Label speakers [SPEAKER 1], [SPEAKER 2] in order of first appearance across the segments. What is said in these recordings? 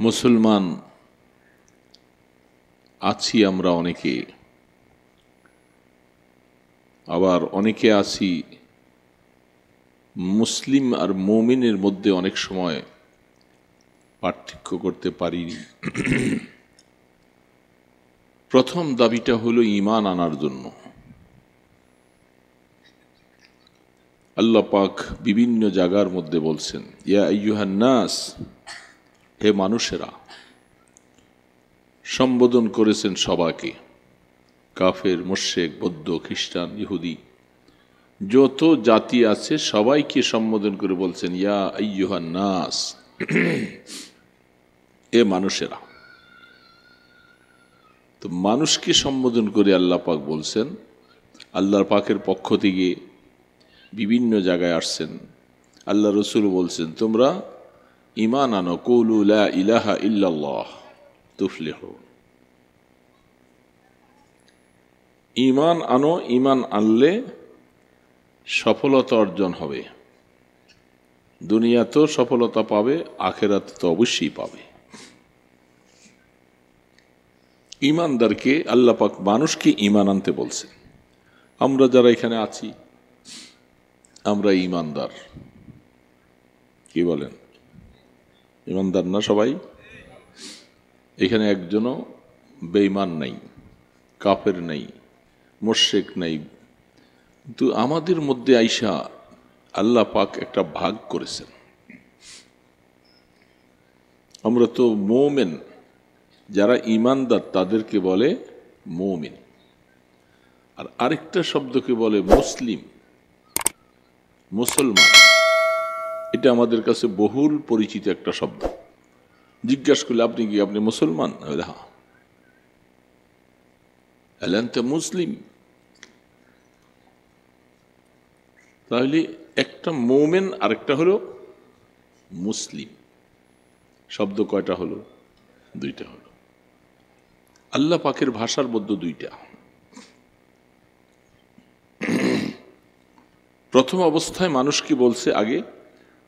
[SPEAKER 1] মুসলমান আছি আমরা অনেকে, আবার অনেকে আছি মুসলিম আর মুমিনের মধ্যে অনেক সময় পার্থক্য করতে পারিনি। প্রথম দাবিটা হলো ঈমান আনার জন্য। আল্লাহ পাক বিভিন্ন জায়গার মধ্যে বলছেন, ইয়া আইয়ুহান নাস, হে মানুষেরা। সম্বোধন করেছেন সবাইকে, কাফের, মুশরিক, বৌদ্ধ, খ্রিস্টান, ইহুদি, যত জাতি আছে সবাইকে সম্বোধন করে বলছেন ইয়া আইয়ুহান নাস, এ মানুষেরা। তো মানুষকে সম্বোধন করে আল্লাহ পাক বলছেন, আল্লাহর পাকের পক্ষ থেকে বিভিন্ন জায়গায় আসছেন। আল্লাহ রসুল বলছেন, তোমরা ঈমান আনো, কুলু লা ইলাহা ইল্লাল্লাহ তুফলিহুন। ঈমান আনো, ঈমান আনলে সফলতা অর্জন হবে। দুনিয়াতেও সফলতা পাবে, আখিরাতে তো অবশ্যই পাবে। ঈমানদারকে আল্লাহ পাক মানুষকে ঈমান আনতে বলছেন। আমরা যারা এখানে আছি আমরা ঈমানদার। কি বলেন? ঈমানদার না সবাই? এখানে একজনও বেঈমান নাই, কাফের নাই, মুশরিক নাই। কিন্তু আমাদের মধ্যে আইসা আল্লাহ পাক একটা ভাগ করেছেন। আমরা তো মুমিন, যারা ঈমানদার তাদেরকে বলে মুমিন, আর আরেকটা শব্দকে বলে মুসলিম, মুসলমান। এটা আমাদের কাছে বহুল পরিচিত একটা শব্দ। জিজ্ঞাসা করলে আপনি কি, আপনি মুসলমান? হ্যাঁ। আনতা মুসলিম। তাহলে একটা মুমিন আরেকটা হলো মুসলিম। শব্দ কয়টা হলো? দুইটা হলো। আল্লাহ পাকের ভাষার মধ্যে দুইটা। প্রথম অবস্থায় মানুষকে বলছে, আগে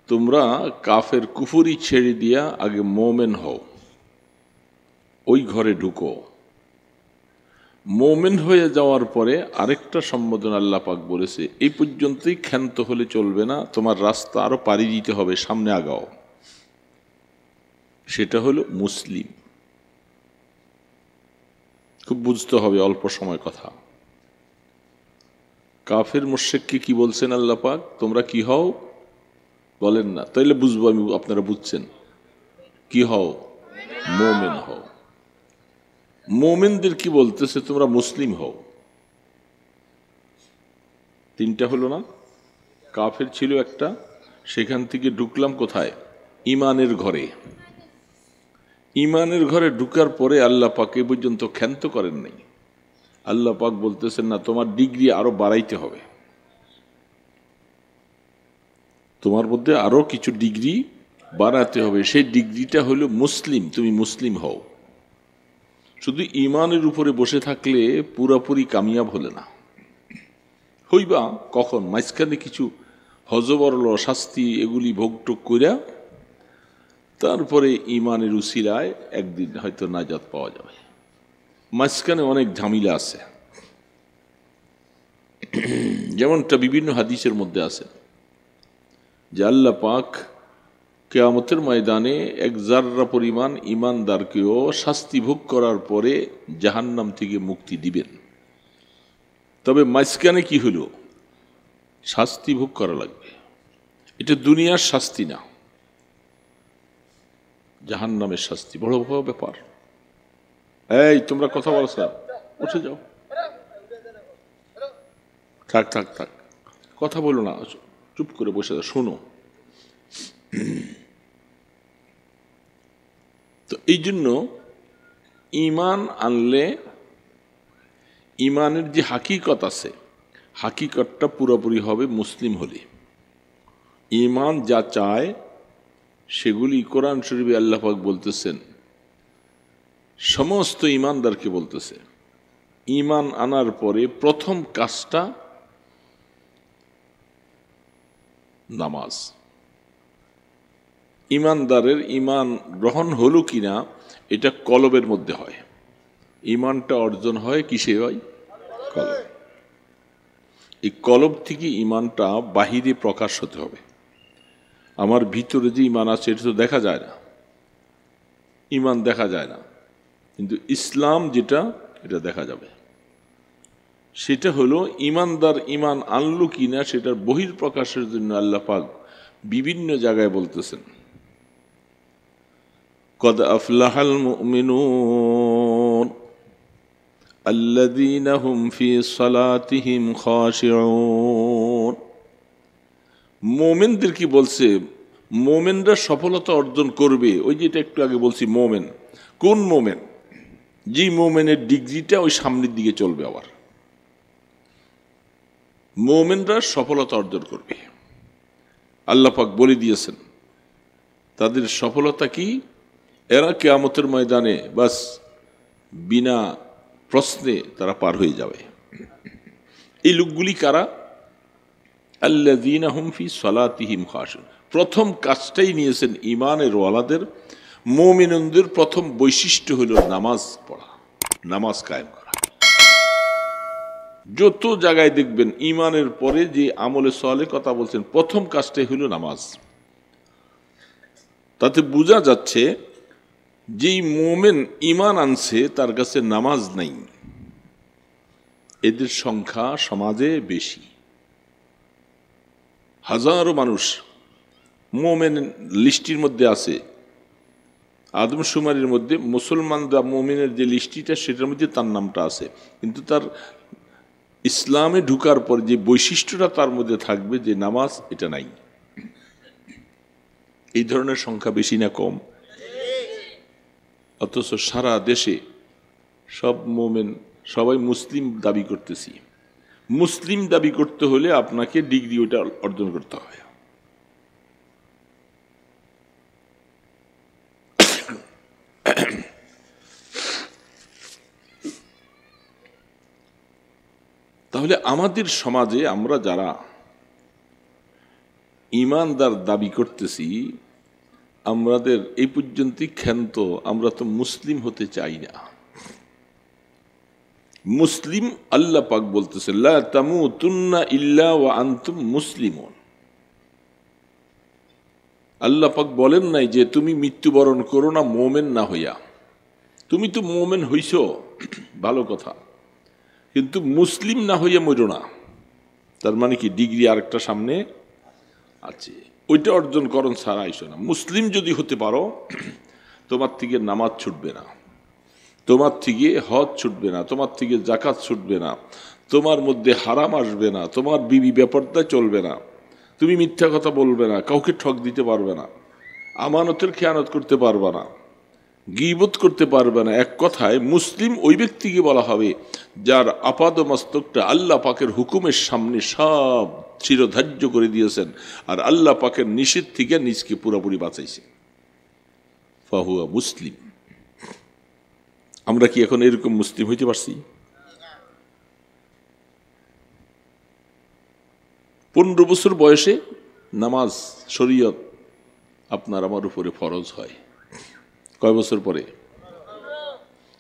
[SPEAKER 1] তোমরা কাফের কুফরি ছেড়ে দিয়া আগে মুমিন হও, ওই ঘরে ঢুকো। মুমিন হয়ে যাওয়ার পরে আরেকটা সম্বোধন আল্লাহ পাক বলেছে, এই পর্যন্তই ক্ষান্ত হলে চলবে না, তোমার রাস্তা আরো পাড়ি দিতে হবে, সামনে আগাও। সেটা হলো মুসলিম। খুব বুঝতে হবে, অল্প সময় কথা। কাফের মুশরিককে কি বলছেন আল্লাহ পাক? তোমরা কি হও? বলেন না, তাইলে বুঝবো আমি, আপনারা বুঝছেন। কি হও? মুমিন হও। মুমিনদের কি বলতেছে? তোমরা মুসলিম হও। তিনটা হলো না? কাফের ছিল একটা, সেখান থেকে ঢুকলাম কোথায়? ঈমানের ঘরে। ঈমানের ঘরে ঢুকার পরে আল্লাহ পাক এ পর্যন্ত ক্ষান্ত করেন নাই। আল্লাহ পাক বলতেছেন, না, তোমার ডিগ্রি আরো বাড়াইতে হবে, তোমার মধ্যে আরো কিছু ডিগ্রি বাড়াতে হবে। সেই ডিগ্রিটা হলো মুসলিম, তুমি মুসলিম হও। শুধু ঈমানের উপরে বসে থাকলে পুরাপুরি কামিয়াব হলে না। হইবা কখন? মাঝখানে কিছু হজবরল শাস্তি এগুলি ভোগটোগ কইরা তারপরে ঈমানের উসিলায় একদিন হয়তো নাজাত পাওয়া যাবে। মাঝখানে অনেক ঝামেলা আছে, যেমনটা বিভিন্ন হাদিসের মধ্যে আছে যে আল্লাহ পাক কিয়ামতের ময়দানে এক জাররা পরিমাণ ঈমানদারকেও শাস্তি ভোগ করার পরে জাহান্নাম থেকে মুক্তি দিবেন। তবে মাঝখানে কি হলো? শাস্তি ভোগ করা লাগবে। এটা দুনিয়ার শাস্তি না, জাহান্নামের শাস্তি। বড় বড় ব্যাপার। এই তোমরা কথা বলছ, উঠে যাও। থাক থাক থাক, কথা বলো না, চুপ করে বসে যাও, শোনো। তো এই জন্য ঈমান আনলে, ঈমানের যে হাকিকত আছে, হাকিকতটা পুরোপুরি হবে মুসলিম হলে। ঈমান যা চায় সেগুলি কোরআন শরীফে আল্লাহ পাক বলতেছেন, সমস্ত ঈমানদারকে বলতেছে ঈমান আনার পরে প্রথম কাজটা নামাজ। ইমানদারের ইমান গ্রহণ হলো কিনা এটা কলবের মধ্যে হয়। ইমানটা অর্জন হয় কিসে হয়? কলব। এই কলব থেকে ইমানটা বাহিরে প্রকাশ হতে হবে। আমার ভিতরে যে ইমান আছে এটা তো দেখা যায় না, ইমান দেখা যায় না, কিন্তু ইসলাম যেটা এটা দেখা যাবে। সেটা হলো ইমানদার ইমান আনলো কিনা সেটার বহির্প্রকাশের জন্য আল্লাহ পাক বিভিন্ন জায়গায় বলতেছেন, কদ আফলাহাল মুমিনুন আল্লাযীনা হুম ফি সালাতিহিম খাশিউন। মুমিনদের কি বলছে? মুমিনরা সফলতা অর্জন করবে। ওই যেটা একটু আগে বলছি, মুমিন কোন মুমিন? যে মুমিনের ডিগ্রিটা ওই সামনের দিকে চলবে। আবার মুমিনরা সফলতা অর্জন করবে। আল্লাহ পাক বলে দিয়েছেন তাদের সফলতা কি? এরা কিয়ামতের ময়দানে বাস বিনা প্রশ্নে তারা পার হয়ে যাবে। এই লোকগুলি কারা? আল্লাযীনা হুম ফি সালাতিহিম খাশিউন। প্রথম কাজটাই নিয়েছেন ঈমানের ওয়ালাদের, মুমিনদের প্রথম বৈশিষ্ট্য হলো নামাজ পড়া, নামাজ কায়েম করা। যত জায়গায় দেখবেন ঈমানের পরে যে আমলে সালেহ কথা বলছেন, প্রথম কাজটাই হলো নামাজ। তাতে বোঝা যাচ্ছে যেই মুমিন ঈমান আনছে তার কাছে নামাজ নাই, এদের সংখ্যা সমাজে বেশি। হাজারো মানুষ মুমিন লিস্টির মধ্যে আছে, আদমশুমারির মধ্যে মুসলমান বা মুমিনের যে লিস্টিটা সেটার মধ্যে তার নামটা আছে, কিন্তু তার ইসলামে ঢুকার পর যে বৈশিষ্ট্যটা তার মধ্যে থাকবে যে নামাজ, এটা নাই। এই ধরনের সংখ্যা বেশি না কম? অথচ সারা দেশে সব মুমিন, সবাই মুসলিম দাবি করতেছি। মুসলিম দাবি করতে হলে আপনাকে ডিগ্রি ওটা অর্জন করতে হয়। তাহলে আমাদের সমাজে আমরা যারা ঈমানদার দাবি করতেছি, আমাদের এই পর্যন্ত ক্ষান্ত, আমরা তো মুসলিম হতে চাই না। মুসলিম আল্লাহ পাক বলতেছে লা তামুতুন্না ইল্লা ওয়া আনতুম মুসলিমুন। আল্লাহ পাক বলেন নাই যে তুমি মৃত্যুবরণ করো না মুমিন না হইয়া। তুমি তো মুমিন হইছো, ভালো কথা, কিন্তু মুসলিম না হইয়া মরো না। তার মানে কি ডিগ্রি আরেকটা সামনে আছে, ওইটা অর্জন করণ ছাড়া আইসো না। মুসলিম যদি হতে পারো, তোমার থেকে নামাজ ছুটবে না, তোমার থেকে হজ ছুটবে না, তোমার থেকে জাকাত ছুটবে না, তোমার মধ্যে হারাম আসবে না, তোমার বিবি বেপরদা চলবে না, তুমি মিথ্যা কথা বলবে না, কাউকে ঠক দিতে পারবে না, আমানতের খেয়ানত করতে পারবে না, গীবত করতে পারবে না। এক কথায় মুসলিম ওই ব্যক্তিকে বলা হবে যার আপাদ মস্তকটা আল্লাহ পাকের হুকুমের সামনে সব চিরধার্য করে দিয়েছেন, আর আল্লাহ পাকের নিষেধ থেকে নিজকে পুরোপুরি বাঁচাইছে। ফাহুয়া মুসলিম। আমরা কি এখন এরকম মুসলিম হইতে পারছি? 15 বছর বয়সে নামাজ শরীয়ত আপনার আমার উপরে ফরজ হয়। কয় বছর পরে?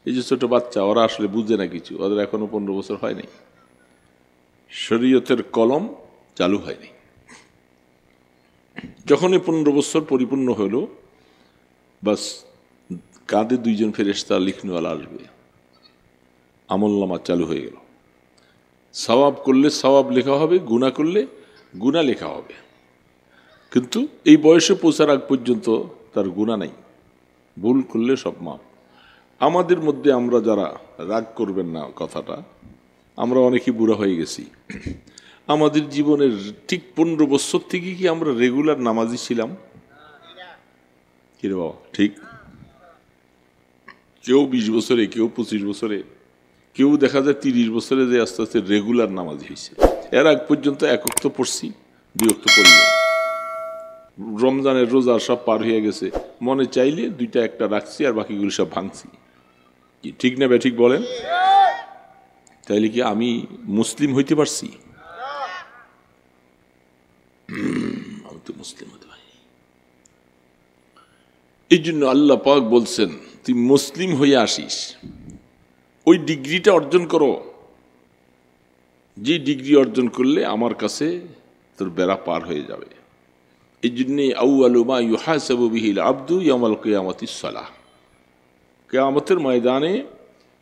[SPEAKER 1] এই যে ছোট বাচ্চা, ওরা আসলে বুঝে না কিছু, ওদের এখনো 15 বছর হয়নি, শরীয়তের কলম চালু হয়নি। যখনই 15 বছর পরিপূর্ণ হলো, বাস কাঁধে 2 জন ফেরেশতা লিখনওয়ালা আসবে, আমলনামা চালু হয়ে গেল। সওয়াব করলে সওয়াব লেখা হবে, গুনাহ করলে গুনাহ লেখা হবে। কিন্তু এই বয়সে পৌঁছার আগ পর্যন্ত তার গুনাহ নাই, ভুল করলে সব মাপ। আমাদের মধ্যে আমরা যারা, রাগ করবেন না কথাটা, আমরা অনেকেই বুড়া হয়ে গেছি। আমাদের জীবনের ঠিক 15 বছর থেকে কি আমরা রেগুলার নামাজি ছিলাম? কিরে বাবা, ঠিক? কেউ 20 বছরে, কেউ 25 বছরে, কেউ দেখা যায় 30 বছরে যে আস্তে আস্তে রেগুলার নামাজি হয়েছে। এর আগ পর্যন্ত 1 ওয়াক্ত পড়ছি, 2 ওয়াক্ত পড়ি। রমজানের রোজা সব পার হয়ে গেছে, মনে চাইলে 2টা 1টা রাখছি আর বাকিগুলো সব ভাঙছি। কি ঠিক না ঠিক বলেন? তাইলে কি আমি মুসলিম হইতে পারছি? আমি তো মুসলিম হতে পারি। এই জন্য আল্লাহ পাক বলছেন তুই মুসলিম হয়ে আসিস, ওই ডিগ্রিটা অর্জন করো, যে ডিগ্রি অর্জন করলে আমার কাছে তোর বেড়া পার হয়ে যাবে। এই জন্যে আউয়ালু মা ইউহাসাবু বিহিল আবদু ইয়াউমাল কিয়ামাতিস সালাহ, কিয়ামতের ময়দানে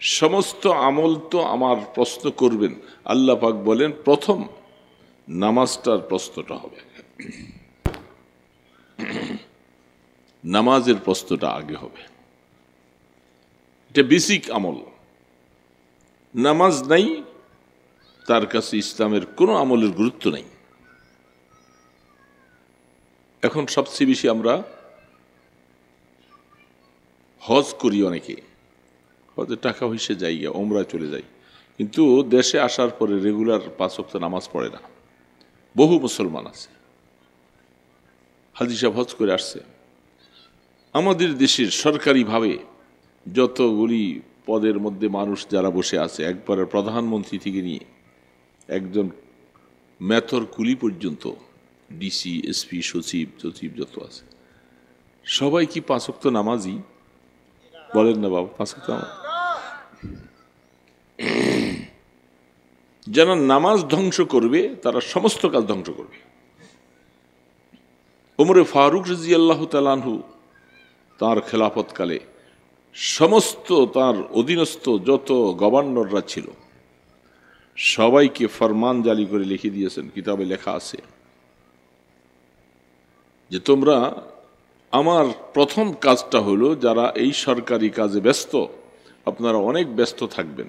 [SPEAKER 1] সমস্ত আমল তো আমার প্রশ্ন করবেন। আল্লাহ পাক বলেন প্রথম নামাজটার প্রশ্নটা হবে, নামাজের প্রশ্নটা আগে হবে। এটা বেসিক আমল, নামাজ নাই তার কাছে ইসলামের কোনো আমলের গুরুত্ব নাই। এখন সবচেয়ে বেশি আমরা হজ করি, অনেকে হজে টাকা পয়সা যাই, ওমরায় চলে যাই, কিন্তু দেশে আসার পরে রেগুলার 5 ওয়াক্ত নামাজ পড়ে না। বহু মুসলমান আছে, হাজী সাহেব হজ করে আসছে। আমাদের দেশের সরকারিভাবে যতগুলি পদের মধ্যে মানুষ যারা বসে আছে, একবারে প্রধানমন্ত্রী থেকে নিয়ে একজন মেথর কুলি পর্যন্ত, ডিসি, এসপি, সচিব যত আছে, সবাই কি 5 ওয়াক্ত নামাজি? বলেন না বাবা, 5 ওয়াক্ত নামাজ। যারা নামাজ ধ্বংস করবে তারা সমস্ত কাজ ধ্বংস করবে। ওমরে ফারুক রাদিয়াল্লাহু তাআলা আনহু তার খেলাফতকালে সমস্ত তার অধীনস্থ যত গভর্নররা ছিল সবাইকে ফরমান জারি করে লিখে দিয়েছেন, কিতাবে লেখা আছে যে তোমরা আমার প্রথম কাজটা হলো, যারা এই সরকারি কাজে ব্যস্ত, আপনারা অনেক ব্যস্ত থাকবেন,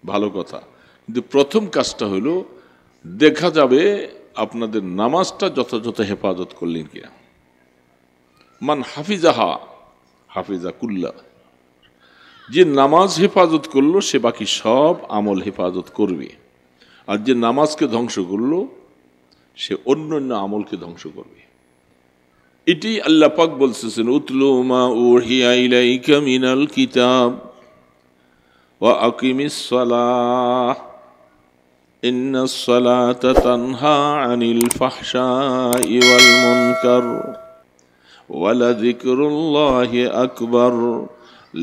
[SPEAKER 1] ভালো কথা, কিন্তু প্রথম কাজটা হলো দেখা যাবে আপনাদের নামাজটা যথাযথ হেফাজত করলেন কিনা। মান হাফিজাহা হাফিজা কুল্লা, যে নামাজ হেফাজত করলো সে বাকি সব আমল হেফাজত করবে, আর যে নামাজকে ধ্বংস করলো সে অন্যান্য আমলকে ধ্বংস করবে। এটি আল্লাহ পাক বলতেছেন, উতলু মা উহিয়া ইলাইকা মিনাল কিতাব ওয়া আকিমিস সালাহ ইন্নাস সালাতা তানহা আনিল ফাহশাই ওয়াল মুনকার ওয়া লাযিকরুল্লাহি আকবার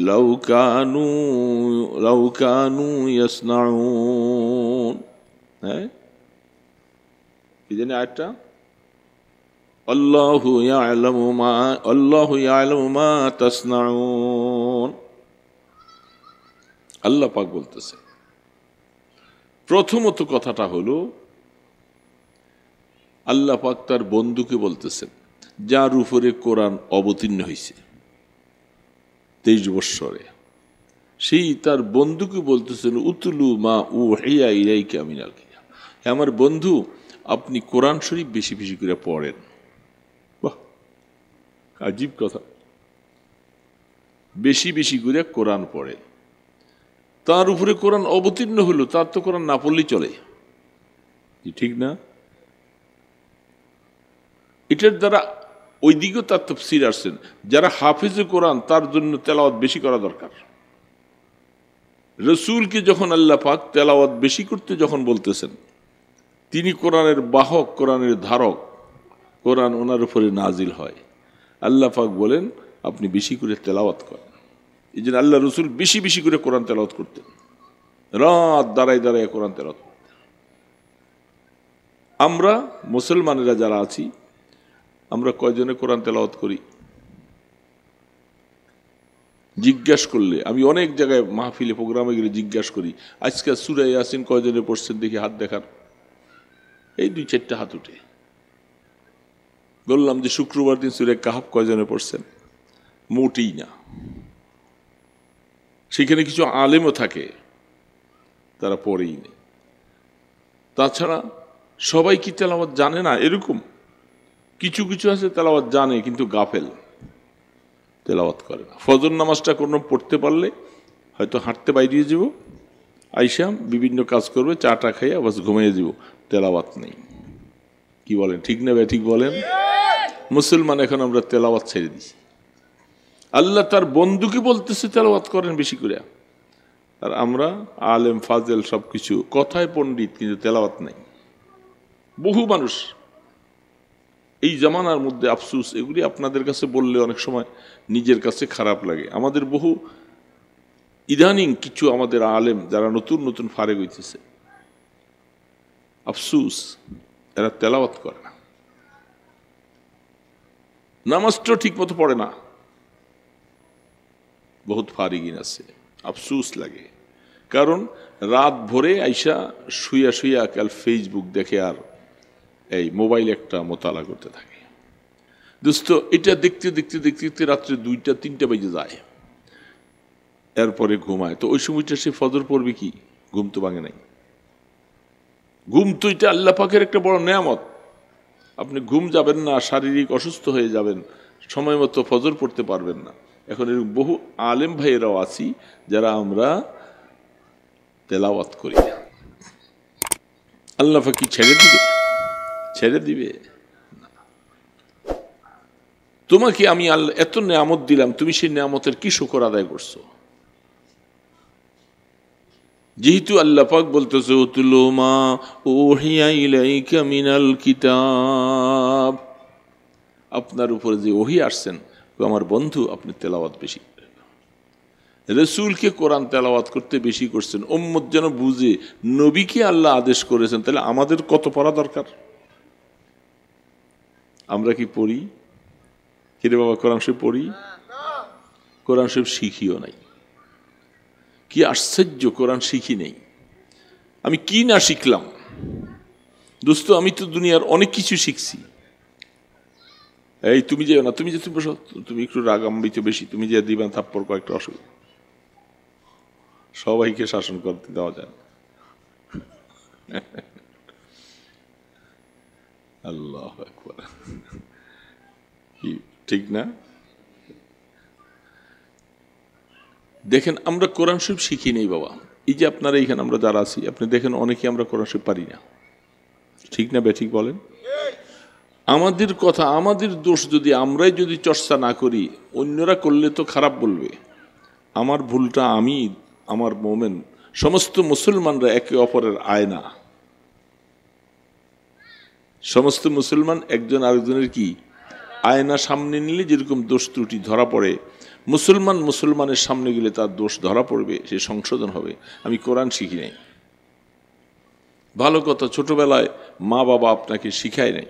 [SPEAKER 1] লাউ কানু ইয়াসনাউন। হ্যাঁ, কি জানি আয়াতটা, আল্লাহু ইয়ালামু মা তাসনাউন। আল্লাহ পাক বলতেছে প্রথমত কথাটা হলো, আল্লাহ পাক তার বন্ধুকে বলতেছেন যার উপরে কোরআন অবতীর্ণ হয়েছে 23 বৎসরে, সেই তার বন্ধুকে বলতেছেন উতলু মা উহিয়া ইলাইকা মিনাল কিতাব, আমার বন্ধু আপনি কোরআন শরীফ বেশি বেশি করে পড়েন। বাহ, আজীব কথা, বেশি বেশি করে কোরআন পড়েন। তার উপরে কোরআন অবতীর্ণ হলো, তার তো কোরআন না পড়লেই চলে, ঠিক না? এটার দ্বারা ওই দিকেও তার তাফসীর আসছেন, যারা হাফিজে কোরআন তার জন্য তেলাওয়াত বেশি করা দরকার। রসুলকে যখন আল্লাহ পাক তেলাওয়াত বেশি করতে যখন বলতেছেন, তিনি কোরআনের বাহক, কোরআনের ধারক, কোরআন ওনার উপরে নাজিল হয়, আল্লাহ পাক বলেন আপনি বেশি করে তেলাওয়াত করেন। এই জন্য আল্লাহ রসুল বেশি বেশি করে কোরআন তেলাওয়াত করতেন, রাত দাঁড়ায় দাঁড়ায় কোরআন তেলাওয়াত করতেন। আমরা মুসলমানেরা যারা আছি, আমরা কয়জনে কোরআন তেলাওয়াত করি? জিজ্ঞাসা করলে, আমি অনেক জায়গায় মাহফিলে প্রোগ্রামে গেলে জিজ্ঞাসা করি, আজকে সূরা ইয়াসিন কয়জনে পড়ছেন দেখি হাত দেখার। এই 2-4টা হাত উঠে। বললাম যে শুক্রবার দিন সূরা কাহফ কয়জনে পড়ছেন? মোটেই না। সেখানে কিছু আলেমও থাকে, তারা পড়েই নেই। তাছাড়া সবাই কি তেলাওয়াত জানে না? এরকম কিছু কিছু আছে তেলাওয়াত জানে কিন্তু গাফেল, তেলাওয়াত করে না। ফজর নামাজটা কোনো পড়তে পারলে হয়তো হাঁটতে বাইরে যাব, আইসা বিভিন্ন কাজ করবে, চাটা খাইয়া বাস ঘুমিয়ে যাব, তেলাওয়াত নেই। কি বলেন, ঠিক না ভাই? ঠিক বলেন। মুসলমান এখন আমরা তেলাওয়াত ছেড়ে দিছি। আল্লাহ তার বন্ধুকে বলতেছে তেলাওয়াত করেন বেশি করে, আর আমরা আলেম ফাজেল সবকিছু, কথায় পণ্ডিত কিন্তু তেলাওয়াত নাই। বহু মানুষ এই জামানার মধ্যে আফসুস, এগুলি আপনাদের কাছে বললে অনেক সময় নিজের কাছে খারাপ লাগে। আমাদের বহু ইদানিং কিছু আমাদের আলেম যারা নতুন নতুন ফারেগ হইতেছে, আফসুস এরা তেলাওয়াত করে না, নামাজটা ঠিক মতো পড়ে না। বহুত ফারিগিন আছে, আফসুস লাগে। কারণ রাত ভরে আইসা শুইয়া শুইয়া কাল ফেসবুক দেখে আর এই মোবাইল একটা মোতালা করতে থাকে। দোস্ত, এটা দেখতে দেখতে দেখতে দেখতে রাত্রে 2টা 3টা বেজে যায়, এরপরে ঘুমায়। তো ওই সময়টা সে ফজর পড়বে কি? ঘুম তো ভাঙে নাই। ঘুম তো এটা আল্লাহ পাকের একটা বড় নেয়ামত। আপনি ঘুম যাবেন না, শারীরিক অসুস্থ হয়ে যাবেন, সময় মতো ফজর পড়তে পারবেন না। এখন এরকম বহু আলেম ভাইয়েরাও আছি যারা আমরা তেলাওয়াত করি না। আল্লাহ পাক কি ছেড়ে দিবে? ছেড়ে দিবে না। তোমাকে আমি আল্লাহ এত নেয়ামত দিলাম, তুমি সেই নেয়ামতের কি শুকর আদায় করছো? যেহেতু আল্লাহ পাক বলতেছে উতলু মা উহিয়া ইলাইকা মিনাল কিতাব, আপনার উপরে যে ওহী আসছেন, আমার বন্ধু আপনি তেলাওয়াত বেশি করেন। রসুলকে কোরআন তেলাওয়াত করতে বেশি করছেন, উম্মত যেন বুঝে নবীকে আল্লাহ আদেশ করেছেন। তাহলে আমাদের কত পড়া দরকার? আমরা কি পড়ি? কিরে বাবা, কোরআন শরীফ পড়ি? কোরআন শরীফ শিখিও নাই। কি আশ্চর্য, কোরআন শিখি নেই। আমি কি না শিখলাম দোস্ত, আমি তো দুনিয়ার অনেক কিছু শিখছি। এই তুমি যেও না, তুমি যে তুমি বসো, তুমি একটু রাগাম্বিত বেশি, তুমি যে দিবেন থাপ্পড় কয়েকটা অসুবিধা। সবাইকে শাসন করতে দেওয়া যায় না। আল্লাহু আকবার, কি ঠিক না? দেখেন, আমরা কোরআন শরীফ শিখি নেই বাবা। এই যে আপনারা এইখানে আমরা যারা আছি, আপনি দেখেন অনেকে আমরা কোরআন শরীফ পারি না। ঠিক না বেঠিক বলেন? আমাদের কথা, আমাদের দোষ। যদি আমরাই যদি চর্চা না করি, অন্যরা করলে তো খারাপ বলবে। আমার ভুলটা আমি, আমার মোমেন, সমস্ত মুসলমানরা একে অপরের আয়না। সমস্ত মুসলমান একজন আরেকজনের কি আয়না। সামনে নিলে যেরকম দোষ ত্রুটি ধরা পড়ে, মুসলমান মুসলমানের সামনে গেলে তার দোষ ধরা পড়বে, সে সংশোধন হবে। আমি কোরআন শিখি নাই, ভালো কথা। ছোটবেলায় মা বাবা আপনাকে শিখায় নাই,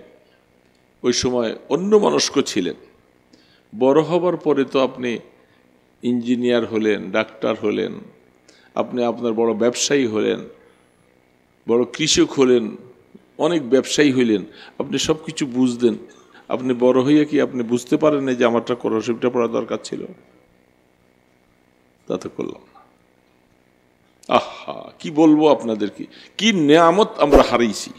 [SPEAKER 1] ওই সময় অন্য মনস্ক ছিলেন। বড় হবার পরে তো আপনি ইঞ্জিনিয়ার হলেন, ডাক্তার হলেন, আপনি আপনার বড় ব্যবসায়ী হলেন, বড় কৃষক হলেন, অনেক ব্যবসায়ী হইলেন, আপনি সব কিছু বুঝতেন। আপনি বড় হইয়া কি আপনি বুঝতে পারেন না যে আমারটা কোরআন শরীফটা পড়া দরকার ছিল? তা তো করলাম না। আহা, কি বলবো আপনাদেরকে, কি নেয়ামত আমরা হারাইছি।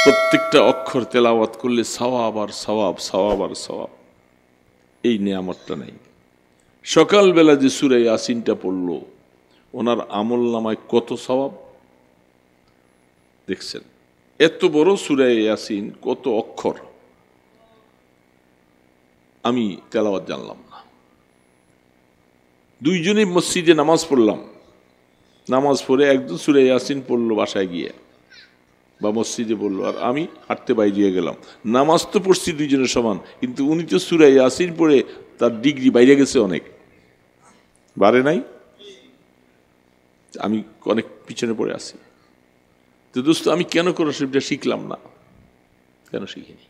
[SPEAKER 1] প্রত্যেকটা অক্ষর তেলাওয়াত করলে সওয়াব আর সওয়াব, সওয়াব আর সওয়াব। এই নেয়ামতটা নেই। সকালবেলা যে সূরা ইয়াসিনটা পড়লো, ওনার আমল নামায় কত সওয়াব দেখছেন? এত বড় সূরা ইয়াসিন, কত অক্ষর, আমি তেলাওয়াত জানলাম না। দুইজনে মসজিদে নামাজ পড়লাম, নামাজ পড়ে একজন সূরা ইয়াসিন পড়লো বাসায় গিয়ে বা মসজিদে পড়লো, আর আমি হাঁটতে বাইরে গেলাম। নামাজ তো পড়ছি দুইজনের সমান, কিন্তু উনি তো সূরা ইয়াসিন পড়ে তার ডিগ্রি বাইরে গেছে, অনেক বাড়ে নাই। আমি অনেক পিছনে পড়ে আছি। তো দোস্ত, আমি কেন কোরআন শরীফটা শিখলাম না? কেন শিখিনি?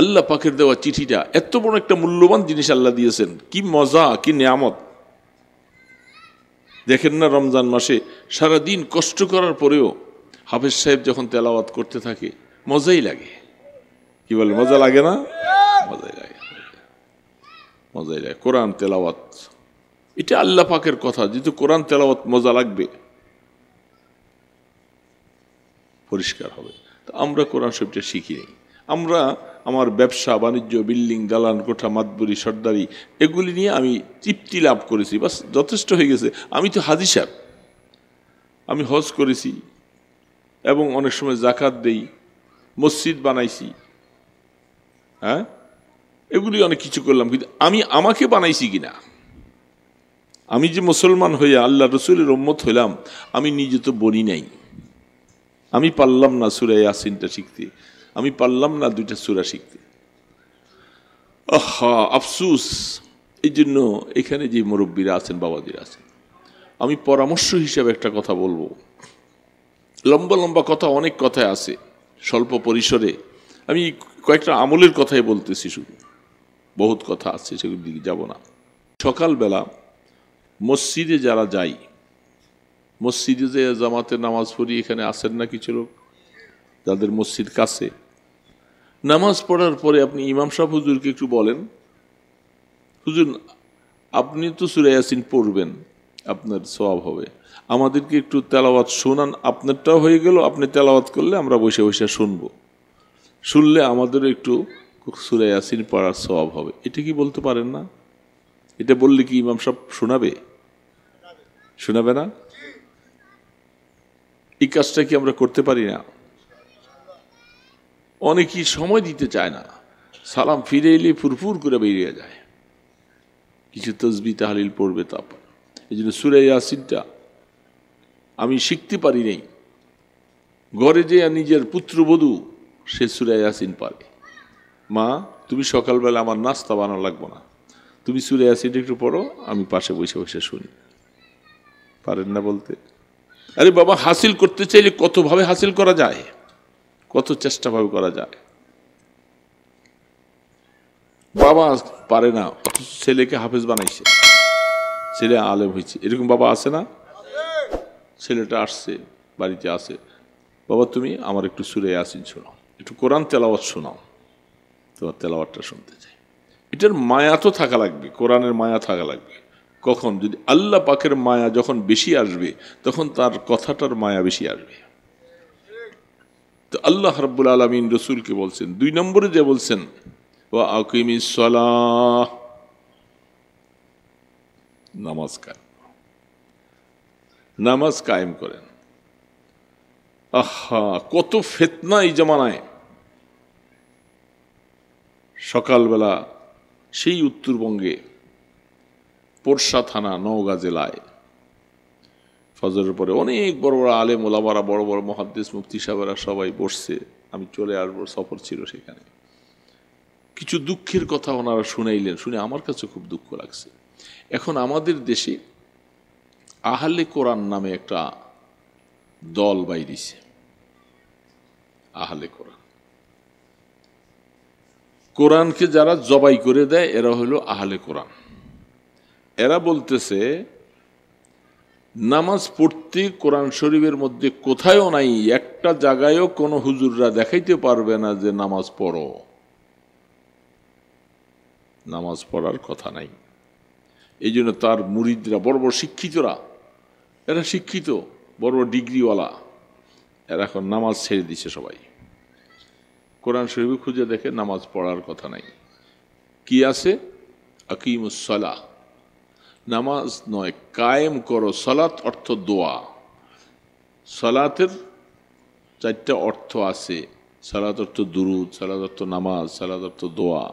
[SPEAKER 1] আল্লাহ পাকের দেওয়া চিঠিটা, এত বড় একটা মূল্যবান জিনিস আল্লাহ দিয়েছেন, কি মজা, কি নিয়ামত। দেখেন না, রমজান মাসে সারাদিন কষ্ট করার পরেও হাফেজ সাহেব যখন তেলাওয়াত করতে থাকে, মজাই লাগে। কি বলে, মজা লাগে না? মজাই লাগে, মজাই লাগে। কোরআন তেলাওয়াত এটা আল্লাহ পাকের কথা, যেহেতু কোরআন তেলাওয়াত মজা লাগবে, পরিষ্কার হবে। তো আমরা কোরআন শরীফটা শিখি নেই। আমরা আমার ব্যবসা বাণিজ্য, বিল্ডিং, দালান কোঠা, মাতবরি, সর্দারি, এগুলি নিয়ে আমি তৃপ্তি লাভ করেছি, বাস যথেষ্ট হয়ে গেছে। আমি তো হাজি সাহেব, আমি হজ করেছি এবং অনেক সময় জাকাত দেই, মসজিদ বানাইছি, হ্যাঁ, এগুলি অনেক কিছু করলাম। কিন্তু আমি আমাকে বানাইছি কিনা, আমি যে মুসলমান হইয়া আল্লাহ রসুলের উম্মত হইলাম, আমি নিজে তো বলি নাই। আমি পারলাম না সূরা ইয়াসিনটা শিখতে, আমি পারলাম না 2টা সূরা শিখতে। আহা আফসুস। এই জন্য এখানে যে মুরব্বীরা আছেন, বাবাজিরা আছেন, আমি পরামর্শ হিসাবে একটা কথা বলবো। লম্বা লম্বা কথা, অনেক কথায় আছে, স্বল্প পরিসরে আমি কয়েকটা আমলের কথাই বলতেছি, শুধু বহুত কথা আছে, সেগুলোর দিকে যাব না। সকালবেলা মসজিদে যারা যাই, মসজিদে যে জামাতে নামাজ পড়ি, এখানে আসেন না কিছু লোক যাদের মসজিদ কাছে, নামাজ পড়ার পরে আপনি ইমাম সাহেব হুজুরকে একটু বলেন, হুজুর আপনি তো সূরা ইয়াসিন পড়বেন, আপনার সওয়াব হবে, আমাদেরকে একটু তেলাওয়াত শোনান, আপনারটাও হয়ে গেল, আপনি তেলাওয়াত করলে আমরা বসে বসে শুনবো, শুনলে আমাদেরও একটু সূরা ইয়াসিন পড়ার সওয়াব হবে। এটা কি বলতে পারেন না? এটা বললে কি ইমাম সাহেব শোনাবে? শোনাবে না? এই কাজটা কি আমরা করতে পারি না? অনেকেই সময় দিতে চায় না, সালাম ফিরে এলে ফুরফুর করে বেরিয়ে যায়, কিছু তসবিহ তাহলিল পড়বে। তারপর এই জন্য সূরা ইয়াসিনটা আমি শিখতে পারি নাই। ঘরে যে নিজের পুত্রবধূ সে সূরা ইয়াসিন পারে, মা তুমি সকালবেলা আমার নাস্তা বানানো লাগবে না, তুমি সূরা ইয়াসিনটা একটু পড়ো, আমি পাশে বসে বসে শুনি। পারেন না বলতে? আরে বাবা, হাসিল করতে চাইলে কতভাবে হাসিল করা যায়, কত চেষ্টা ভাবে করা যায়। বাবা পারে না, অথচ ছেলেকে হাফেজ বানাইছে, ছেলে আলেম হয়েছে, এরকম বাবা আছে না? ছেলেটা আসছে, বাড়িতে আসে, বাবা তুমি আমার একটু সূরা ইয়াসিন শোনাও, একটু কোরআন তেলাওয়াত শোনাও, তোমার তেলাওয়াতটা শুনতে চাই। এটার মায়া তো থাকা লাগবে, কোরআনের মায়া থাকা লাগবে। কখন? যদি আল্লাহ পাকের মায়া যখন বেশি আসবে, তখন তার কথাটার মায়া বেশি আসবে। তো আল্লাহ রাব্বুল আলামিন রাসূলকে বলছেন, 2 নম্বরে যে বলছেন ওয়া আকিমিস সালাহ, নামাজ কায়েম করেন। আহা কত ফিতনা এই জামানায়। সকালবেলা সেই উত্তরবঙ্গে পোরশা থানা, নওগাঁ জেলায় ফজরের পরে অনেক বড় বড় আলেম ওলামারা, বড় বড় মুহাদ্দিস মুফতি সাহেবেরা সবাই বসছে, আমি চলে আসবো, সফর ছিল সেখানে। কিছু দুঃখের কথা ওনারা শুনাইলেন, শুনে আমার কাছে খুব দুঃখ লাগছে। এখন আমাদের দেশে আহলে কোরআন নামে একটা দল বাইরিছে, আহলে কোরআন। কোরআনকে যারা জবাই করে দেয় এরা হলো আহলে কোরআন। এরা বলতেছে নামাজ পড়তে কোরআন শরীফের মধ্যে কোথায়ও নাই, একটা জায়গায়ও কোনো হুজুররা দেখাইতে পারবে না যে নামাজ পড়ো, নামাজ পড়ার কথা নাই। এই জন্য তার মুরিদরা, বড় বড় শিক্ষিতরা, এরা শিক্ষিত বড় বড় ডিগ্রিওয়ালা, এরা এখন নামাজ ছেড়ে দিছে সবাই। কোরআন শরীফে খুঁজে দেখে নামাজ পড়ার কথা নাই। কি আছে? আকিমুস সালাহ, নামাজ নয়, কায়েম করো। সালাত অর্থ দোয়া। সালাতের 4টা অর্থ আছে। সালাত অর্থ দুরুদ, সালাত অর্থ নামাজ, সালাত অর্থ দোয়া।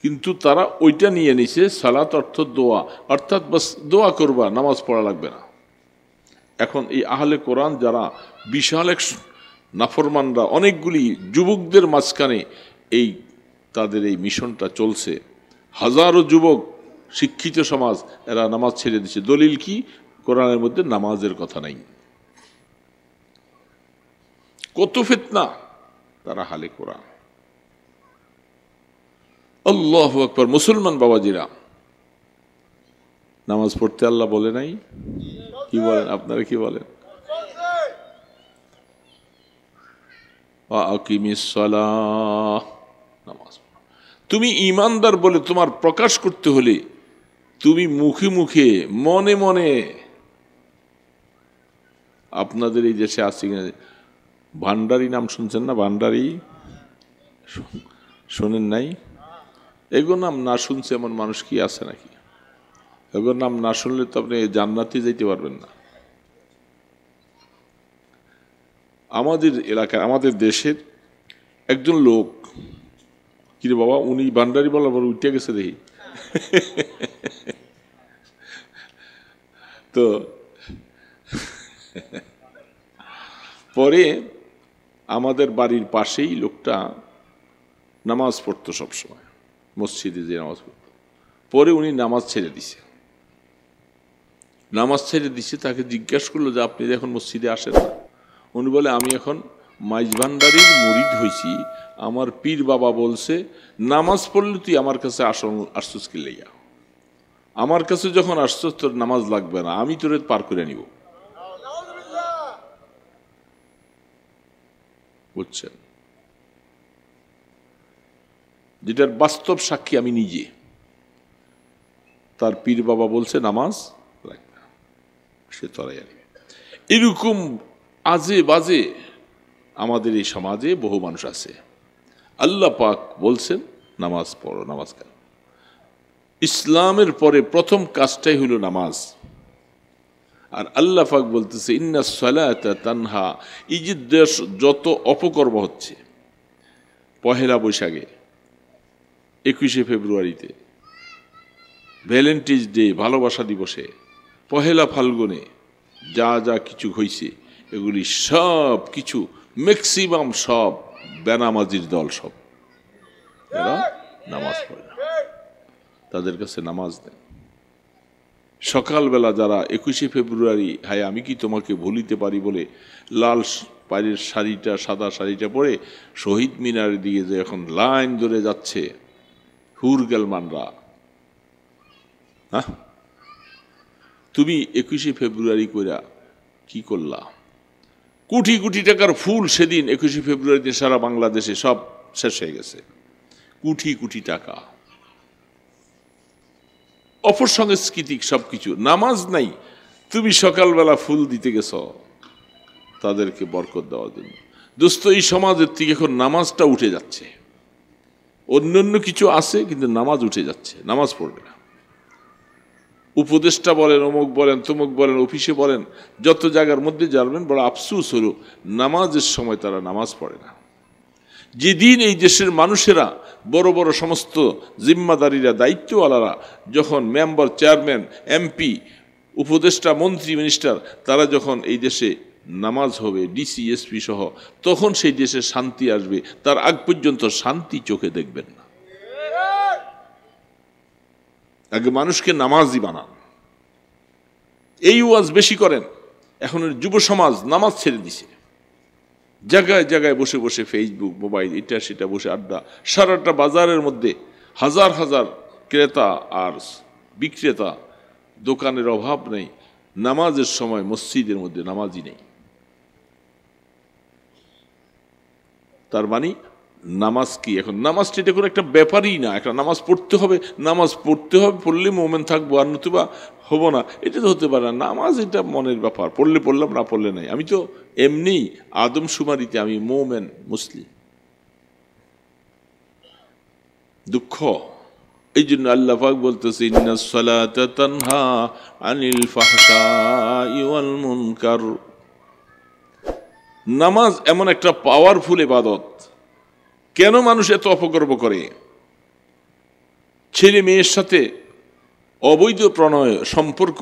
[SPEAKER 1] কিন্তু তারা ওইটা নিয়ে নিছে সালাত অর্থ দোয়া, অর্থাৎ বাস দোয়া করবা, নামাজ পড়া লাগবে না। এখন এই আহলে কোরআন যারা বিশাল এক নাফরমানরা, অনেকগুলি যুবকদের মাঝখানে এই তাদের এই মিশনটা চলছে। হাজারো যুবক, শিক্ষিত সমাজ, এরা নামাজ ছেড়ে দিচ্ছে। দলিল কি? কোরআনের মধ্যে নামাজের কথা নাই। কত ফিতনা, তারা আহলে কোরআন। আল্লাহু আকবার। মুসলমান বাবাজিরা, নামাজ পড়তে আল্লাহ বলে নাই? কি বলেন আপনারা, কি বলেন? আকিমিস সালাহ, নামাজ। তুমি ইমানদার বলে তোমার প্রকাশ করতে হলে তুমি মুখে মুখে, মনে মনে, আপনাদের এই দেশে আছে কিনা, ভান্ডারি নাম শুনছেন না? ভান্ডারি শোনেন নাই? এগুলো নাম না শুনছে এমন মানুষ কি আছে নাকি? এগুলো নাম না শুনলে তো আপনি জান্নাতে যাইতে পারবেন না। আমাদের এলাকায়, আমাদের দেশের একজন লোক, কিরে বাবা, উনি ভান্ডারি বলার পর উঠে গেছে দেখি। তো পরে আমাদের বাড়ির পাশেই লোকটা নামাজ পড়তো সবসময়, মসজিদে যে নামাজ পড়তো। পরে উনি নামাজ ছেড়ে দিছে। তাকে জিজ্ঞাসা করলো যে আপনি এখন মসজিদে আসেন না? উনি বলে আমি এখন মাইজভান্ডারির মুরিদ হয়েছি, আমার পীর বাবা বলছে নামাজ পড়লে তুই আমার কাছে আসছস কি লাইয়া, আমার কাছে যখন আসছস তোর নামাজ লাগবে না, আমি তোরে পার করে নিব। বুঝছেন? যেটার বাস্তব সাক্ষী আমি নিজে। তার পীর বাবা বলছে নামাজ লাগবে না, সে তরাই আনবে। এরকম আজে বাজে আমাদের এই সমাজে বহু মানুষ আছে। আল্লাহ পাক বলছেন নামাজ পড়ো, নামাজ কেন? ইসলামের পরে প্রথম কাজটাই হলো নামাজ। আর আল্লাহ পাক বলতেছে ইন্নাস সালাতা তানহা। এই যে দেশ যত অপকর্ম হচ্ছে, পহেলা বৈশাখে, 21শে ফেব্রুয়ারিতে, ভ্যালেন্টাইন্স ডে ভালোবাসা দিবসে, পহেলা ফাল্গুনে যা যা কিছু হয়েছে, এগুলি সব কিছু ম্যাক্সিমাম সব বেনামাজির দল। সব এরা নামাজ পড়ে না, তাদের কাছে নামাজ নেই। সকালবেলা যারা 21শে ফেব্রুয়ারি হায় আমি কি তোমাকে ভুলিতে পারি বলে লাল পায়ের শাড়িটা, সাদা শাড়িটা পরে শহীদ মিনারের দিকে যে এখন লাইন ধরে যাচ্ছে হুরগেলমানরা, হ্যাঁ, তুমি 21শে ফেব্রুয়ারি কইরা কি করলা? কোটি কোটি টাকার ফুল সেদিন 21শে ফেব্রুয়ারিতে সারা বাংলাদেশে সব শেষ হয়ে গেছে। কোটি কোটি টাকা, অপসংস্কৃতিক সবকিছু। নামাজ নাই, তুমি সকালবেলা ফুল দিতে গেছ তাদেরকে বরকত দেওয়ার জন্য। দোস্ত, এই সমাজের থেকে এখন নামাজটা উঠে যাচ্ছে। অন্যান্য কিছু আছে কিন্তু নামাজ উঠে যাচ্ছে, নামাজ পড়বে না। উপদেষ্টা বলেন, অমুক বলেন, তমুক বলেন, অফিসে বলেন, যত জায়গার মধ্যে যাবেন, বড় আফসোস হলো নামাজের সময় তারা নামাজ পড়ে না। যেদিন এই দেশের মানুষেরা, বড় বড় সমস্ত জিম্মাদারিরা, দায়িত্বওয়ালারা, যখন মেম্বার, চেয়ারম্যান, এমপি, উপদেষ্টা, মন্ত্রী, মিনিস্টার, তারা যখন এই দেশে নামাজ হবে, ডিসি, এসপি সহ, তখন সেই দেশে শান্তি আসবে। তার আগ পর্যন্ত শান্তি চোখে দেখবেন না। আগে মানুষকে নামাজি বানান, এই ওয়াজ বেশি করেন। এখন যুব সমাজ নামাজ ছেড়ে দিছে, জায়গায় জায়গায় বসে বসে ফেসবুক, মোবাইল, এটা সেটা বসে আড্ডা। সারাটা বাজারের মধ্যে হাজার হাজার ক্রেতা আর বিক্রেতা, দোকানের অভাব নেই। নামাজের সময় মসজিদের মধ্যে নামাজই নেই। তার মানে নামাজ কি? এখন নামাজটা এটা কোনো একটা ব্যাপারই না। একটা নামাজ পড়তে হবে, নামাজ পড়তে হবে, পড়লে মোমেন থাকবো, আর নতুবা হবো না, এটা তো হতে পারে না। নামাজ এটা মনের ব্যাপার, পড়লে পড়লাম, না পড়লে নাই। আমি তো এমনি আদমশুমারিতে আমি মোমেন, মুসলিম। দুঃখ এই জন্য আল্লাহ পাক বলতেছে ইন্নাস সালাতা তানহা আনিল ফাহশাই ওয়াল মুনকার। নামাজ এমন একটা পাওয়ারফুল ইবাদত। কেন মানুষ এত অপকর্ম করে? ছেলে মেয়ের সাথে অবৈধ প্রণয় সম্পর্ক,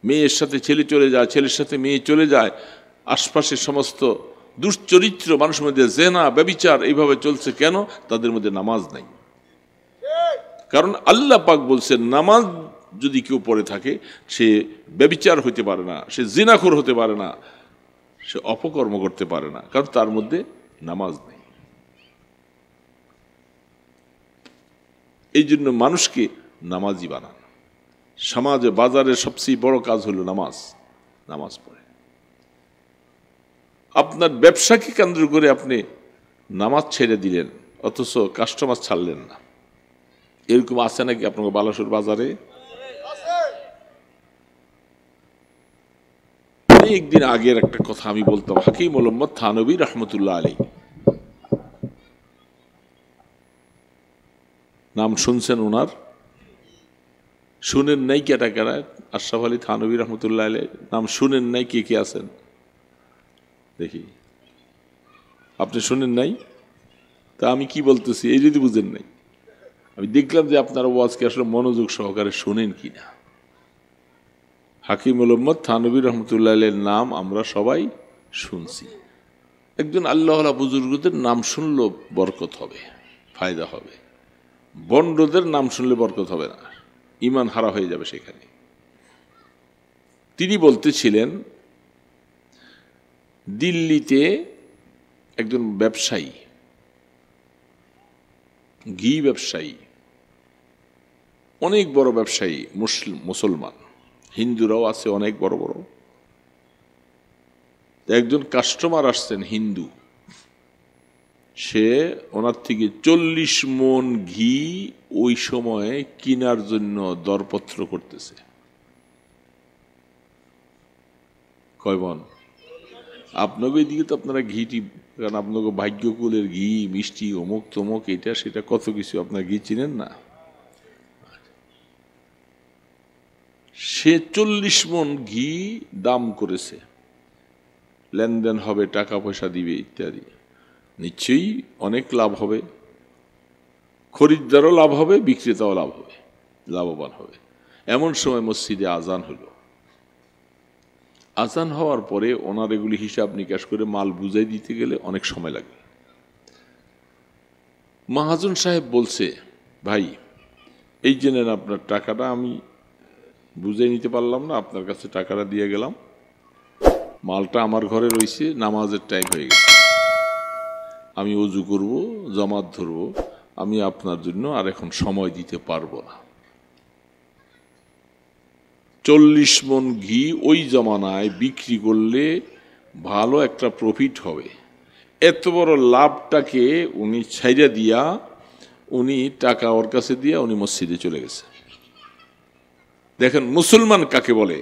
[SPEAKER 1] মেয়ের সাথে ছেলে চলে যায়, ছেলের সাথে মেয়ে চলে যায়, আশপাশের সমস্ত দুশ্চরিত্র মানুষের মধ্যে জেনা, ব্যভিচার এইভাবে চলছে। কেন? তাদের মধ্যে নামাজ নাই। কারণ আল্লাহ পাক বলছেন নামাজ যদি কেউ পড়ে থাকে, সে ব্যভিচার হতে পারে না, সে জিনাখোর হতে পারে না, সে অপকর্ম করতে পারে না, কারণ তার মধ্যে নামাজ নেই। এই জন্য মানুষকে নামাজি বানান। সমাজে বাজারের সবচেয়ে বড় কাজ হলো নামাজ। নামাজ পড়ে আপনার ব্যবসাকে কেন্দ্র করে আপনি নামাজ ছেড়ে দিলেন, অথচ কাস্টমার ছাড়লেন না। এরকম আছে নাকি আপনার বালাসুর বাজারে? অনেকদিন আগের একটা কথা আমি বলতাম। হাকিম মোহাম্মদ থানভী রহমতুল্লাহ আলাইহি, নাম শুনছেন ওনার? শুনেন নাই? কেটা কেরা? আশরাফ আলী থানভী রহমতুল্লাহ আলাইহি নাম শুনেন নাই? কে কে আছেন দেখি? আপনি শুনেন নাই? তা আমি কি বলতেছি এই যদি বুঝেন নাই, আমি দেখলাম যে আপনার ওয়াজকে আসলে মনোযোগ সহকারে শোনেন কিনা। হাকিম মোহাম্মদ থানভী রহমতুল্লাহ আলাইহির নাম আমরা সবাই শুনছি। একজন আল্লাহওয়ালা বুজুর্গদের নাম শুনলো বরকত হবে, ফায়দা হবে। বন্ডদের নাম শুনলে বরকত হবে না, ঈমান হারা হয়ে যাবে সেখানে। তিনি বলতেছিলেন দিল্লিতে একজন ব্যবসায়ী, ঘি ব্যবসায়ী, অনেক বড় ব্যবসায়ী, মুসলমান, হিন্দুরাও আছে অনেক বড় বড়। একজন কাস্টমার আসছেন হিন্দু, সে ওনার থেকে 40 মণ ঘি ওই সময় কেনার জন্য দরপত্র করতেছে। কয় মণ? আপনাকে এদিকে তো আপনারা ঘিটি, কারণ আপনাকে ভাগ্যকুলের ঘি, মিষ্টি, অমুক তমুক, এটা সেটা কত কিছু, আপনার ঘি চিনেন না। সে 40 মণ ঘি দাম করেছে, লেনদেন হবে, টাকা পয়সা দিবে ইত্যাদি, নিশ্চয়ই অনেক লাভ হবে, খরিদ্দারও লাভ হবে, বিক্রেতাও লাভ হবে, লাভবান হবে। এমন সময় মসজিদে আজান হলো। আজান হওয়ার পরে ওনার এগুলি হিসাব নিকাশ করে মাল বুঝাই দিতে গেলে অনেক সময় লাগে। মহাজন সাহেব বলছে, ভাই এই যে নেন আপনার টাকাটা, আমি বুঝাই নিতে পারলাম না, আপনার কাছে টাকাটা দিয়ে গেলাম, মালটা আমার ঘরে রয়েছে, নামাজের টাইম হয়ে গেছে, আমি ওযু করব, জামাত ধরব, আমি আপনার জন্য আর এখন সময় দিতে পারবো না। 40 মণ ঘি ওই জমানায় বিক্রি করলে ভালো একটা প্রফিট হবে। এত বড় লাভটাকে উনি ছাইড়া দিয়া, উনি টাকা ওর কাছে দিয়া উনি মসজিদে চলে গেছে। দেখেন মুসলমান কাকে বলে।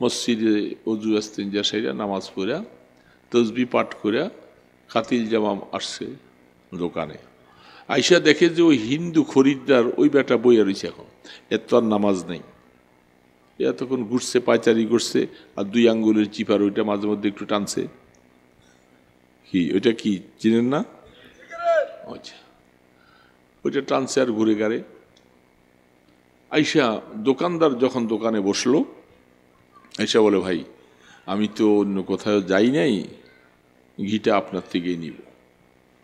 [SPEAKER 1] মসজিদে অজু ইস্তেঞ্জা সাইরা নামাজ পড়া তসবি পাঠ করে খাতিল জামাম আসছে দোকানে, আইসা দেখে যে ওই হিন্দু খরিদ্দার ওই বেটা বইয়া রয়েছে, এখন এত আর নামাজ নেই, এতক্ষণ ঘুরছে, পায়চারি করছে, আর 2 আঙ্গুলের চিপার ওইটা মাঝে মধ্যে একটু টানছে। কি ওইটা কি চিনেন না? আচ্ছা, ওইটা টানছে আর ঘুরে গাড়ে। আইসা দোকানদার যখন দোকানে বসলো, আইসা বলে, ভাই আমি তো অন্য কোথাও যাই নাই, ঘিটা আপনার থেকেই নিব।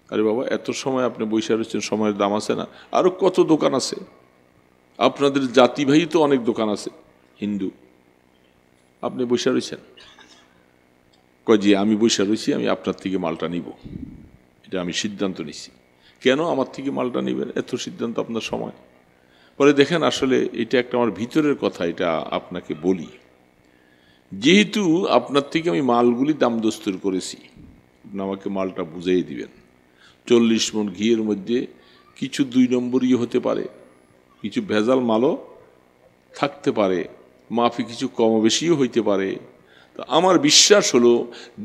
[SPEAKER 1] আরে বাবা, এত সময় আপনি বসে রয়েছেন, সময়ের দাম আছে না? আরো কত দোকান আছে, আপনাদের জাতি ভাই তো অনেক দোকান আছে হিন্দু, আপনি বসে রয়েছেন। কয় জি আমি বসে রয়েছি, আমি আপনার থেকে মালটা নিব, এটা আমি সিদ্ধান্ত নিছি। কেন আমার থেকে মালটা নিবেন, এত সিদ্ধান্ত আপনার সময়? পরে দেখেন আসলে এটা একটা আমার ভিতরের কথা, এটা আপনাকে বলি। যেহেতু আপনার থেকে আমি মালগুলি দাম দস্তুর করেছি, আপনি আমাকে মালটা বুঝিয়ে দিবেন। 40 মণ ঘিয়ের মধ্যে কিছু 2 নম্বরই হতে পারে, কিছু ভেজাল মালও থাকতে পারে, মাফি কিছু কম বেশিও হইতে পারে। তো আমার বিশ্বাস হলো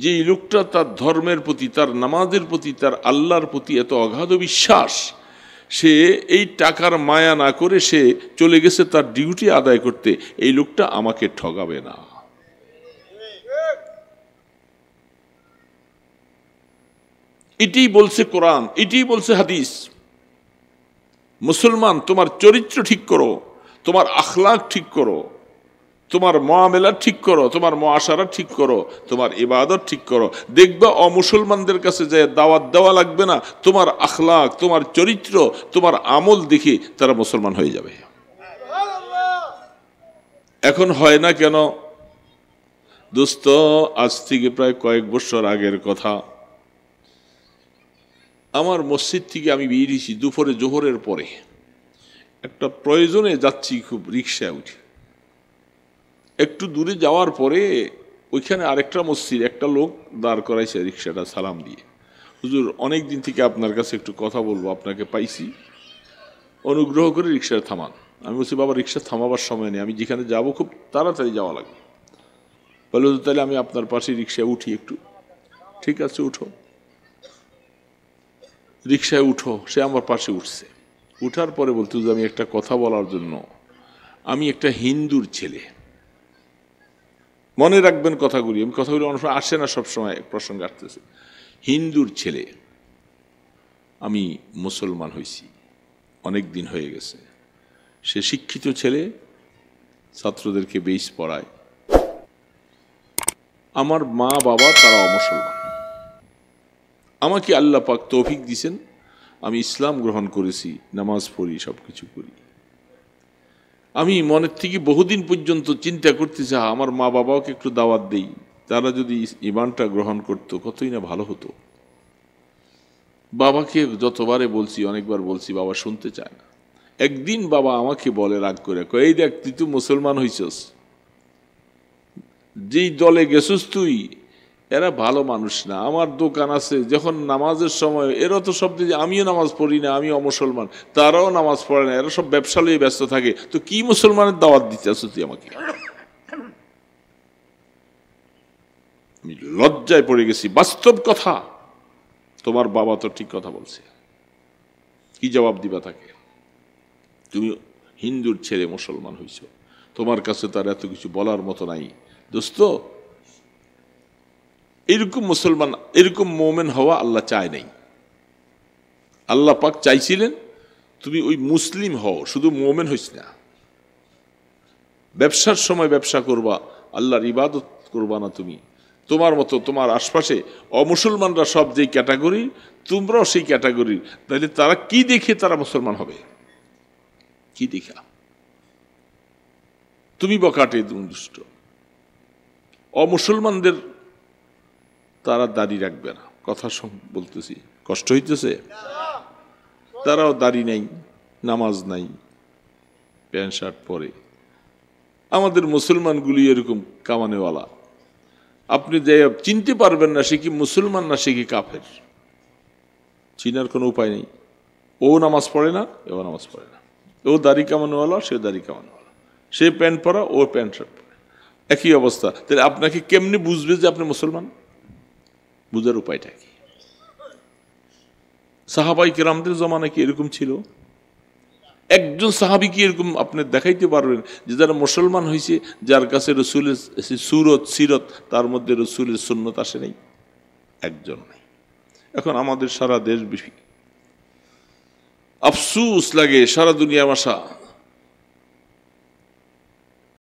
[SPEAKER 1] যে এই লোকটা তার ধর্মের প্রতি, তার নামাজের প্রতি, তার আল্লাহর প্রতি এত অগাধ বিশ্বাস, সে এই টাকার মায়া না করে সে চলে গেছে তার ডিউটি আদায় করতে। এই লোকটা আমাকে ঠগাবে না। এটাই বলছে কোরআন, এটাই বলছে হাদিস। মুসলমান, তোমার চরিত্র ঠিক করো, তোমার আখলাক ঠিক করো, তোমার মুআমেলা ঠিক করো, তোমার মুআশারা ঠিক করো, তোমার ইবাদত ঠিক করো। দেখবা অমুসলমানদের কাছে যে দাওয়াত দেওয়া লাগবে না, তোমার আখলাক, তোমার চরিত্র, তোমার আমল দেখে তারা মুসলমান হয়ে যাবে। এখন হয় না কেন দোস্ত? আজ থেকে প্রায় কয়েক বছর আগের কথা, আমার মসজিদ থেকে আমি বেরিয়েছি দুপুরে, জোহরের পরে, একটা প্রয়োজনে যাচ্ছি, খুব রিক্সায় উঠে একটু দূরে যাওয়ার পরে ওইখানে আরেকটা মসজিদ, একটা লোক দাঁড় করাইছে রিক্সাটা সালাম দিয়ে, হুজুর অনেক দিন থেকে আপনার কাছে একটু কথা বলবো, আপনাকে পাইছি, অনুগ্রহ করে রিক্সা থামান। আমি বলছি, বাবা রিক্সা থামাবার সময় নেই, আমি যেখানে যাব খুব তাড়াতাড়ি যাওয়া লাগবে। বলে, তাহলে আমি আপনার পাশে রিক্সায় উঠি একটু। ঠিক আছে, উঠো। রিক্সায় উঠো। সে আমার পাশে উঠছে। উঠার পরে বলতে, আমি একটা কথা বলার জন্য, আমি একটা হিন্দুর ছেলে, মনে রাখবেন কথাগুলি, আমি কথাগুলি অনেক সময় আসে না, সবসময় প্রসঙ্গ আসতেছে। হিন্দুর ছেলে, আমি মুসলমান হয়েছি, অনেক দিন হয়ে গেছে। সে শিক্ষিত ছেলে, ছাত্রদেরকে বেশ পড়ায়, আমার মা বাবা তারা অমুসলমান, আমাকে আল্লাহ পাক তৌফিক দিয়েছেন, আমি ইসলাম গ্রহণ করেছি, নামাজ পড়ি, সব কিছু করি। আমি মনের থেকে বহুদিন পর্যন্ত চিন্তা করতেছি আমার মা বাবাকে একটু দাওয়াত দেই, তারা যদি ঈমানটা গ্রহণ করতো কতই না ভালো হতো। বাবাকে যতবারে বলছি, অনেকবার বলছি, বাবা শুনতে চায় না। একদিন বাবা আমাকে বলে রাগ করে, এই দেখ তুই তো মুসলমান হইছস, যেই দলে গেছস তুই, এরা ভালো মানুষ না। আমার দোকান আছে, যখন নামাজের সময় এরা তো সব যে আমিও নামাজ পড়ি না, আমি অমুসলমান, তারাও নামাজ পড়ে না, এরা সব ব্যবসা নিয়ে ব্যস্ত থাকে, তো কি মুসলমানের দাওয়াত দিতে আসো তুই আমাকে? আমি লজ্জায় পড়ে গেছি। বাস্তব কথা, তোমার বাবা তো ঠিক কথা বলছে, কি জবাব দিবা তাকে? তুমি হিন্দুর ছেলে মুসলমান হইছ, তোমার কাছে তার এত কিছু বলার মতো নাই। দোস্ত, এরকম মুসলমান, এরকম মোমেন হওয়া আল্লাহ চায় নাই। আল্লাহ পাক চাইছিলেন তুমি ওই মুসলিম হও, শুধু মোমেন হইস না। ব্যবসার সময় ব্যবসা করবা, আল্লাহর ইবাদত করবা না তুমি। তোমার মতো তোমার আশপাশে অমুসলমানরা সব যেই ক্যাটাগরি, তোমরাও সেই ক্যাটাগরি, তাহলে তারা কি দেখে তারা মুসলমান হবে? কি দেখা? তুমি বকাটে দুষ্ট। অমুসলমানদের তারা দাড়ি রাখবে না, কথা বলতেছি, কষ্ট হইতেছে। তারাও দাড়ি নাই, নামাজ নাই, প্যান্ট শার্ট পরে। আমাদের মুসলমানগুলি এরকম কামানেওয়ালা, আপনি যে চিনতে পারবেন না সে কি মুসলমান না সে কি কাফের, চিনার কোনো উপায় নেই। ও নামাজ পড়ে না, এও নামাজ পড়ে না, ও দাড়ি কামানোওয়ালা, সে দাড়ি কামানোওয়ালা, সে প্যান্ট পরা, ও প্যান্ট শার্ট পরে, একই অবস্থা। তাহলে আপনাকে কেমনি বুঝবে যে আপনি মুসলমান? বুঝার উপায়টা কি? সাহাবাই কেরামদের জমানায় কি এরকম ছিল? একজন সাহাবি কি এরকম আপনি দেখাইতে পারবেন যে যারা মুসলমান হয়েছে, যার কাছে রসুলের সুরত সিরত, তার মধ্যে রসুলের সুন্নত আসে নাই? একজন নাই। এখন আমাদের সারা দেশ বেশি আফসুস লাগে, সারা দুনিয়া ভাষা